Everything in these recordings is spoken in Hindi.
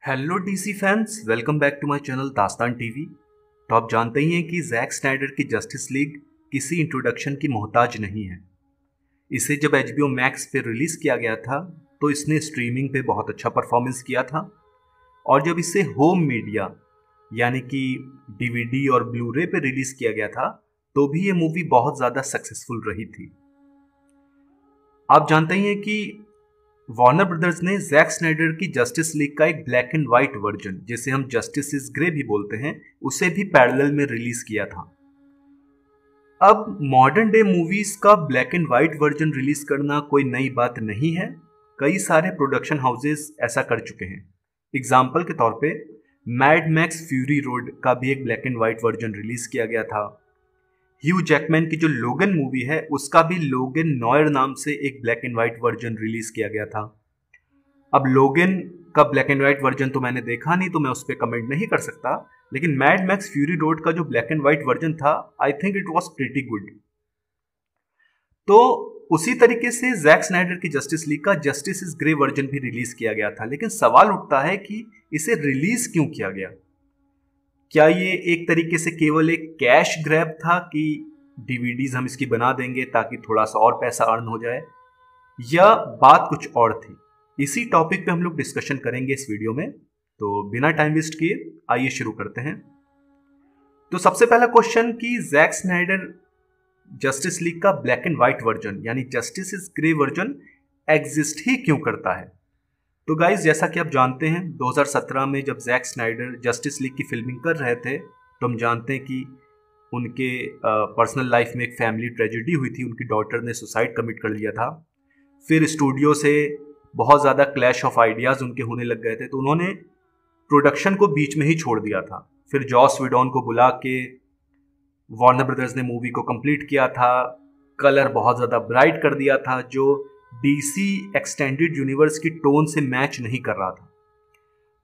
Hello DC fans, welcome back to my channel Dastaan TV. तो आप जानते ही हैं कि जैक स्नाइडर की जस्टिस लीग किसी इंट्रोडक्शन की मोहताज नहीं है। इसे जब HBO मैक्स पे रिलीज़ किया गया था तो इसने स्ट्रीमिंग पे बहुत अच्छा परफॉर्मेंस किया था, और जब इसे होम मीडिया यानी कि DVD और ब्लूरे पे रिलीज़ किया गया था तो भी ये मूवी बहुत ज़्यादा सक्सेसफुल रही थी। आप जानते ही हैं कि वार्नर ब्रदर्स ने जैक स्नाइडर की जस्टिस लीग का एक ब्लैक एंड व्हाइट वर्जन, जिसे हम जस्टिस इज ग्रे भी बोलते हैं, उसे भी पैरेलल में रिलीज किया था। अब मॉडर्न डे मूवीज का black and white version release करना कोई नई बात नहीं है। कई सारे प्रोडक्शन हाउसेस ऐसा कर चुके हैं। एग्जाम्पल के तौर पे मैड मैक्स फ्यूरी रोड का भी एक black and white version release किया गया था। ह्यू जैकमैन की जो लोगन मूवी है उसका भी लोगन नॉयर नाम से एक black and white version release किया गया था। अब लोगन का ब्लैक एंड व्हाइट वर्जन तो मैंने देखा नहीं, तो मैं उस पर कमेंट नहीं कर सकता, लेकिन मैड मैक्स फ्यूरी रोड का जो ब्लैक एंड व्हाइट वर्जन था, I think it was pretty good. तो उसी तरीके से जैक स्नाइडर की जस्टिस लीग का जस्टिस इज ग्रे वर्जन भी रिलीज किया गया था, लेकिन सवाल उठता है कि इसे रिलीज क्यों किया गया। क्या ये एक तरीके से केवल एक कैश ग्रैब था कि DVDs हम इसकी बना देंगे ताकि थोड़ा सा और पैसा अर्न हो जाए, या बात कुछ और थी? इसी टॉपिक पे हम लोग डिस्कशन करेंगे इस वीडियो में। तो बिना टाइम वेस्ट किए आइए शुरू करते हैं। तो सबसे पहला क्वेश्चन कि जैक स्नाइडर जस्टिस लीग का ब्लैक एंड व्हाइट वर्जन यानी Justice is grey version exist ही क्यों करता है। तो गाइज, जैसा कि आप जानते हैं 2017 में जब जैक स्नाइडर जस्टिस लीग की फिल्मिंग कर रहे थे तो हम जानते हैं कि उनके पर्सनल लाइफ में एक फैमिली ट्रेजेडी हुई थी। उनकी डॉटर ने सुसाइड कमिट कर लिया था। फिर स्टूडियो से बहुत ज़्यादा क्लैश ऑफ आइडियाज़ उनके होने लग गए थे, तो उन्होंने प्रोडक्शन को बीच में ही छोड़ दिया था। फिर जॉस विडॉन को बुला के वार्नर ब्रदर्स ने मूवी को कंप्लीट किया था। कलर बहुत ज़्यादा ब्राइट कर दिया था जो DC एक्सटेंडेड यूनिवर्स की टोन से मैच नहीं कर रहा था।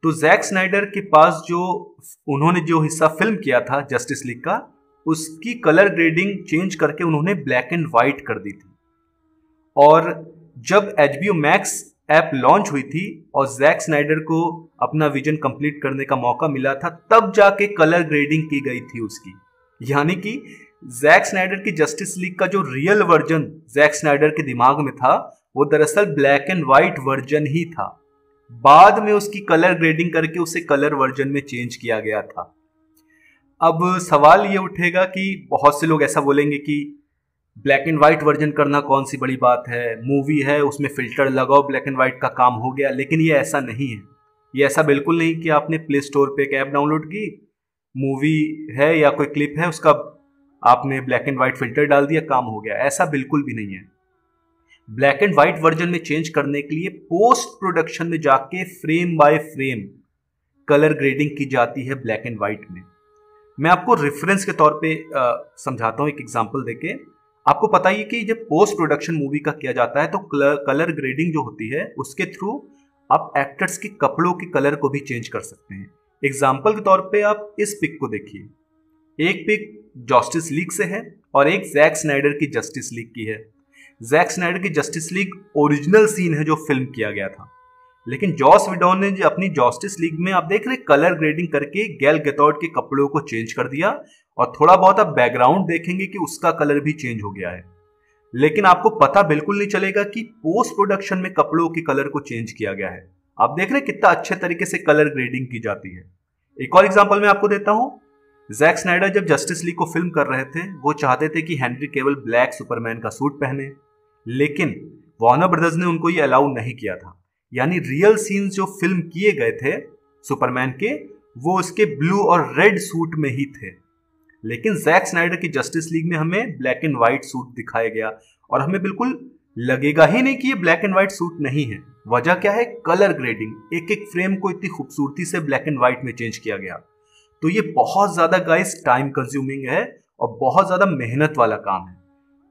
तो जैक स्नाइडर के पास उन्होंने जो हिस्सा फिल्म किया था जस्टिस लीग का, उसकी कलर ग्रेडिंग चेंज करके उन्होंने ब्लैक एंड व्हाइट कर दी थी। और जब HBO मैक्स ऐप लॉन्च हुई थी और जैक स्नाइडर को अपना विजन कंप्लीट करने का मौका मिला था, तब जाके कलर ग्रेडिंग की गई थी उसकी। यानी कि जैक स्नाइडर की जस्टिस लीग का जो रियल वर्जन जैक स्नाइडर के दिमाग में था वो दरअसल ब्लैक एंड व्हाइट वर्जन ही था। बाद में उसकी कलर ग्रेडिंग करके उसे कलर वर्जन में चेंज किया गया था। अब सवाल ये उठेगा कि बहुत से लोग ऐसा बोलेंगे कि ब्लैक एंड व्हाइट वर्जन करना कौन सी बड़ी बात है, मूवी है उसमें फिल्टर लगाओ, ब्लैक एंड व्हाइट का काम हो गया। लेकिन ये ऐसा नहीं है। ये ऐसा बिल्कुल नहीं कि आपने प्ले स्टोर पे एक ऐप डाउनलोड की, मूवी है या कोई क्लिप है, उसका आपने ब्लैक एंड व्हाइट फिल्टर डाल दिया, काम हो गया। ऐसा बिल्कुल भी नहीं है। ब्लैक एंड व्हाइट वर्जन में चेंज करने के लिए पोस्ट प्रोडक्शन में जाके frame by frame colour grading की जाती है ब्लैक एंड व्हाइट में। मैं आपको रेफरेंस के तौर पे समझाता हूँ एक एग्जांपल देके। आपको पता ही कि जब पोस्ट प्रोडक्शन मूवी का किया जाता है तो कलर ग्रेडिंग जो होती है उसके थ्रू आप एक्टर्स के कपड़ों के कलर को भी चेंज कर सकते हैं। एग्जाम्पल के तौर पे आप इस पिक को देखिए। एक पिक जस्टिस लीग से है और एक जैक स्नाइडर की जस्टिस लीग की है। जैक स्नाइडर की जस्टिस लीग ओरिजिनल सीन है जो फिल्म किया गया था, लेकिन जॉस विडॉन ने अपनी जस्टिस लीग में आप देख रहे कलर ग्रेडिंग करके गैल गैडोट के कपड़ों को चेंज कर दिया, और थोड़ा बहुत आप बैकग्राउंड देखेंगे कि उसका कलर भी चेंज हो गया है। लेकिन आपको पता बिल्कुल नहीं चलेगा कि पोस्ट प्रोडक्शन में कपड़ों के कलर को चेंज किया गया है। आप देख रहे कितना अच्छे तरीके से कलर ग्रेडिंग की जाती है। एक और एग्जांपल मैं आपको देता हूं। जैक स्नाइडर जब जस्टिस लीग को फिल्म कर रहे थे वो चाहते थे कि हेनरी केवल ब्लैक सुपरमैन का सूट पहने, लेकिन वार्नर ब्रदर्स ने उनको ये अलाउ नहीं किया था। यानी रियल सीन्स जो फिल्म किए गए थे सुपरमैन के, वो उसके ब्लू और रेड सूट में ही थे। लेकिन जैक स्नाइडर की जस्टिस लीग में हमें ब्लैक एंड व्हाइट सूट दिखाया गया, और हमें बिल्कुल लगेगा ही नहीं कि ये ब्लैक एंड व्हाइट सूट नहीं है। वजह क्या है? Colour grading. एक एक फ्रेम को इतनी खूबसूरती से ब्लैक एंड व्हाइट में चेंज किया गया। तो ये बहुत ज्यादा गाइस टाइम कंज्यूमिंग है और बहुत ज्यादा मेहनत वाला काम है।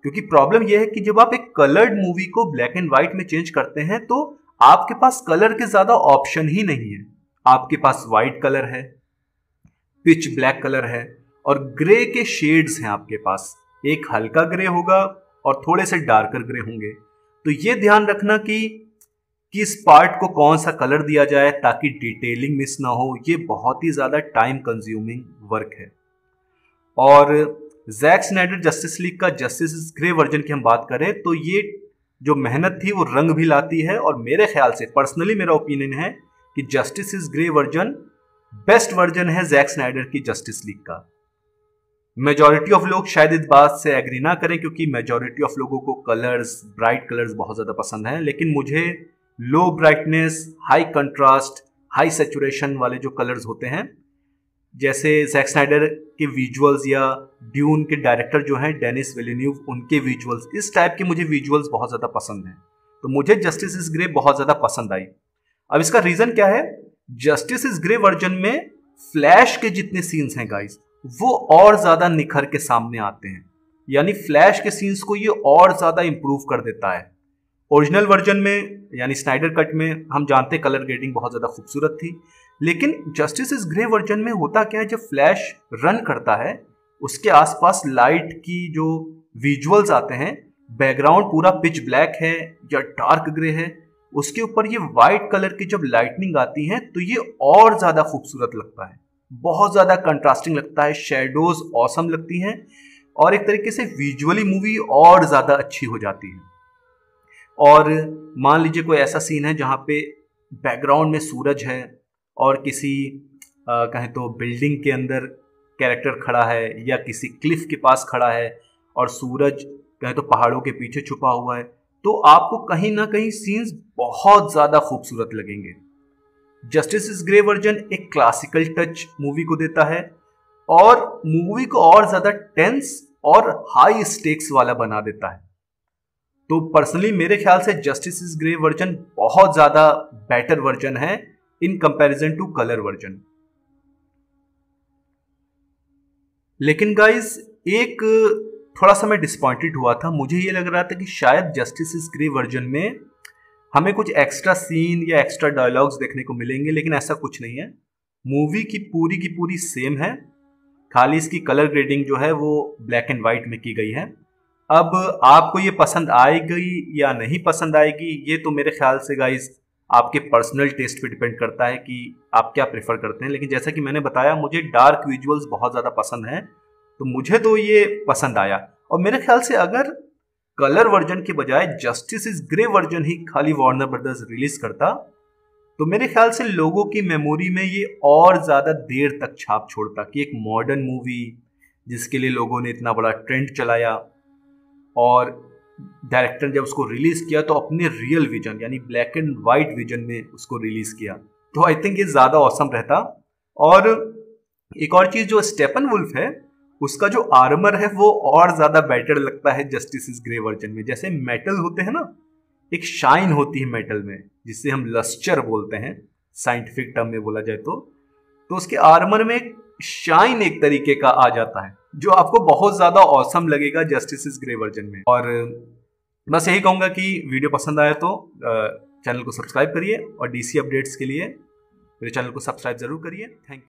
क्योंकि प्रॉब्लम यह है कि जब आप एक कलर्ड मूवी को ब्लैक एंड व्हाइट में चेंज करते हैं तो आपके पास कलर के ज्यादा ऑप्शन ही नहीं है। आपके पास व्हाइट कलर है, पिच ब्लैक कलर है, और ग्रे के शेड्स हैं आपके पास। एक हल्का ग्रे होगा और थोड़े से डार्कर ग्रे होंगे। तो ये ध्यान रखना कि किस पार्ट को कौन सा कलर दिया जाए ताकि डिटेलिंग मिस ना हो, ये बहुत ही ज़्यादा टाइम कंज्यूमिंग वर्क है। और जैक स्नाइडर जस्टिस लीग का जस्टिस ग्रे वर्जन की हम बात करें तो ये जो मेहनत थी वो रंग भी लाती है, और मेरे ख्याल से पर्सनली मेरा ओपिनियन है कि justice grey version best version है जैक स्नाइडर की जस्टिस लीग का। मेजॉरिटी ऑफ लोग शायद इस बात से एग्री ना करें क्योंकि मेजॉरिटी ऑफ लोगों को कलर्स, ब्राइट कलर्स बहुत ज़्यादा पसंद हैं, लेकिन मुझे low brightness, high contrast, high saturation वाले जो कलर्स होते हैं, जैसे जैक स्नाइडर के विजुअल्स या ड्यून के डायरेक्टर जो हैं डेनिस विलेन्यूव, उनके विजुअल्स, इस टाइप के मुझे विजुअल्स बहुत ज़्यादा पसंद हैं, तो मुझे जस्टिस इज ग्रे बहुत ज़्यादा पसंद आई। अब इसका रीज़न क्या है? जस्टिस इज ग्रे वर्जन में फ्लैश के जितने सीन्स हैं गाइस, वो और ज़्यादा निखर के सामने आते हैं, यानी फ्लैश के सीन्स को ये और ज़्यादा इंप्रूव कर देता है। ओरिजिनल वर्जन में यानी स्नाइडर कट में हम जानते हैं कलर ग्रेडिंग बहुत ज़्यादा खूबसूरत थी, लेकिन जस्टिस इज ग्रे वर्जन में होता क्या है, जब फ्लैश रन करता है उसके आसपास लाइट की जो विजुअल्स आते हैं, बैकग्राउंड पूरा पिच ब्लैक है या डार्क ग्रे है, उसके ऊपर ये वाइट कलर की जब लाइटनिंग आती है तो ये और ज़्यादा खूबसूरत लगता है, बहुत ज़्यादा कंट्रास्टिंग लगता है, शेडोज ऑसम लगती हैं, और एक तरीके से विजुअली मूवी और ज़्यादा अच्छी हो जाती है। और मान लीजिए कोई ऐसा सीन है जहाँ पे बैकग्राउंड में सूरज है और किसी कहें तो बिल्डिंग के अंदर कैरेक्टर खड़ा है या किसी क्लिफ के पास खड़ा है और सूरज कहें तो पहाड़ों के पीछे छुपा हुआ है, तो आपको कहीं ना कहीं सीन्स बहुत ज़्यादा खूबसूरत लगेंगे। जस्टिस इज ग्रे वर्जन एक क्लासिकल टच मूवी को देता है और मूवी को और ज़्यादा टेंस और हाई स्टेक्स वाला बना देता है। तो पर्सनली मेरे ख्याल से जस्टिस इज ग्रे वर्जन बहुत ज़्यादा बेटर वर्जन है in comparison to colour version. लेकिन गाइस एक थोड़ा सा मैं डिसपॉइंटेड हुआ था, मुझे ये लग रहा था कि शायद जस्टिस इज ग्रे वर्जन में हमें कुछ एक्स्ट्रा सीन या एक्स्ट्रा डायलॉग्स देखने को मिलेंगे, लेकिन ऐसा कुछ नहीं है। मूवी की पूरी सेम है, खाली इसकी कलर ग्रेडिंग जो है वो ब्लैक एंड वाइट में की गई है। अब आपको ये पसंद आएगी या नहीं पसंद आएगी, ये तो मेरे ख्याल से गाइस आपके पर्सनल टेस्ट पे डिपेंड करता है कि आप क्या प्रेफर करते हैं। लेकिन जैसा कि मैंने बताया, मुझे डार्क विजुअल्स बहुत ज़्यादा पसंद हैं, तो मुझे तो ये पसंद आया। और मेरे ख्याल से अगर कलर वर्जन के बजाय जस्टिस इज ग्रे वर्जन ही खाली वार्नर ब्रदर्स रिलीज करता, तो मेरे ख्याल से लोगों की मेमोरी में ये और ज़्यादा देर तक छाप छोड़ता कि एक मॉडर्न मूवी जिसके लिए लोगों ने इतना बड़ा ट्रेंड चलाया, और डायरेक्टर जब उसको रिलीज किया तो अपने रियल विजन यानी ब्लैक एंड वाइट विजन में उसको रिलीज किया, तो आई थिंक ये ज़्यादा ऑसम रहता। और एक और चीज़, जो स्टेपन वुल्फ है उसका जो आर्मर है वो और ज़्यादा बेटर लगता है जस्टिस इज ग्रे वर्जन में। जैसे मेटल होते हैं ना, एक शाइन होती है मेटल में जिससे हम लस्चर बोलते हैं साइंटिफिक टर्म में बोला जाए तो उसके आर्मर में एक शाइन एक तरीके का आ जाता है जो आपको बहुत ज़्यादा ऑसम लगेगा जस्टिस इज ग्रे वर्जन में। और बस यही कहूँगा कि वीडियो पसंद आया तो चैनल को सब्सक्राइब करिए और डीसी अपडेट्स के लिए मेरे चैनल को सब्सक्राइब जरूर करिए। Thank you.